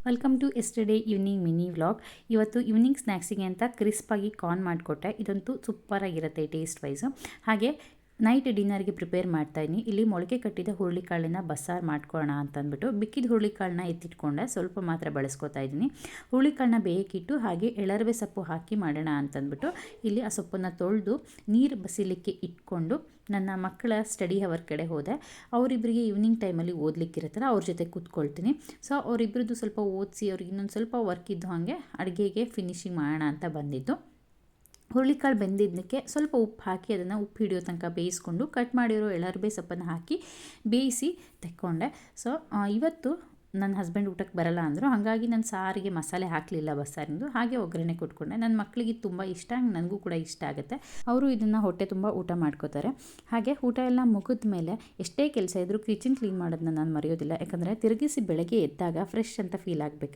Welcome to yesterday evening mini vlog. ಇವತ್ತು evening ಸ್ನ್ಯಾಕ್ಸಿಗೆ ಅಂತ ಕ್ರಿಸ್ಪಾಗಿ ಕಾರ್ನ್ ಮಾಡಿಕೊಟ್ಟೆ. ಇದಂತೂ ಸೂಪರಾಗಿರುತ್ತೆ ಟೇಸ್ಟ್ ವೈಸು. ಹಾಗೆ ನೈಟ್ ಡಿನ್ನರ್ಗೆ ಪ್ರಿಪೇರ್ ಮಾಡ್ತಾಯಿದ್ದೀನಿ. ಇಲ್ಲಿ ಮೊಳಕೆ ಕಟ್ಟಿದ ಹುರುಳಿಕಾಳನ್ನ ಬಸ್ಸಾರು ಮಾಡ್ಕೊಳ್ಳೋಣ ಅಂತಂದ್ಬಿಟ್ಟು ಬಿಕ್ಕಿದ ಹುರುಳಿಕಾಳನ್ನ ಎತ್ತಿಟ್ಕೊಂಡೆ, ಸ್ವಲ್ಪ ಮಾತ್ರ ಬಳಸ್ಕೊತಾ ಇದ್ದೀನಿ. ಹುರುಳಿಕಾಳನ್ನ ಬೇಯಕ್ಕಿಟ್ಟು ಹಾಗೆ ಎಳರವೆ ಸೊಪ್ಪು ಹಾಕಿ ಮಾಡೋಣ ಅಂತಂದ್ಬಿಟ್ಟು ಇಲ್ಲಿ ಆ ಸೊಪ್ಪನ್ನು ತೊಳೆದು ನೀರು ಬಸಿಲಿಕ್ಕೆ ಇಟ್ಕೊಂಡು ನನ್ನ ಮಕ್ಕಳ ಸ್ಟಡಿ ಅವರ್ ಕಡೆ ಹೋದೆ. ಅವರಿಬ್ಬರಿಗೆ ಈವ್ನಿಂಗ್ ಟೈಮಲ್ಲಿ ಓದಲಿಕ್ಕಿರುತ್ತಲ್ಲ, ಅವ್ರ ಜೊತೆ ಕೂತ್ಕೊಳ್ತೀನಿ. ಸೊ ಅವರಿಬ್ಬರದ್ದು ಸ್ವಲ್ಪ ಓದಿಸಿ ಅವ್ರಿಗೆ ಇನ್ನೊಂದು ಸ್ವಲ್ಪ ವರ್ಕ್ ಇದ್ದು ಹಾಗೆ ಅಡುಗೆಗೆ ಫಿನಿಶಿಂಗ್ ಮಾಡೋಣ ಅಂತ ಬಂದಿದ್ದು. ಹುರುಳಿಕಾಳು ಬೆಂದಿದ್ದಕ್ಕೆ ಸ್ವಲ್ಪ ಉಪ್ಪು ಹಾಕಿ ಅದನ್ನು ಉಪ್ಪು ಹಿಡಿಯೋ ತನಕ ಬೇಯಿಸ್ಕೊಂಡು ಕಟ್ ಮಾಡಿರೋ ಎಳರ್ಬೆ ಸೊಪ್ಪನ್ನು ಹಾಕಿ ಬೇಯಿಸಿ ತೆಕ್ಕೊಂಡೆ. ಸೊ ಇವತ್ತು ನನ್ನ ಹಸ್ಬೆಂಡ್ ಊಟಕ್ಕೆ ಬರಲ್ಲ ಅಂದರು, ಹಾಗಾಗಿ ನಾನು ಸಾರಿಗೆ ಮಸಾಲೆ ಹಾಕಲಿಲ್ಲ ಬಸ್ಸಾರಿಂದು, ಹಾಗೆ ಒಗ್ಗರಣೆ ಕೊಟ್ಕೊಂಡೆ. ನನ್ನ ಮಕ್ಕಳಿಗೆ ತುಂಬ ಇಷ್ಟ, ನನಗೂ ಕೂಡ ಇಷ್ಟ ಆಗುತ್ತೆ. ಅವರು ಇದನ್ನು ಹೊಟ್ಟೆ ತುಂಬ ಊಟ ಮಾಡ್ಕೋತಾರೆ. ಹಾಗೆ ಊಟ ಎಲ್ಲ ಮುಗಿದ ಮೇಲೆ ಎಷ್ಟೇ ಕೆಲಸ ಇದ್ದರೂ ಕಿಚನ್ ಕ್ಲೀನ್ ಮಾಡೋದನ್ನ ನಾನು ಮರೆಯೋದಿಲ್ಲ. ಯಾಕಂದರೆ ತಿರುಗಿಸಿ ಬೆಳಗ್ಗೆ ಎದ್ದಾಗ ಫ್ರೆಶ್ ಅಂತ ಫೀಲ್ ಆಗಬೇಕು.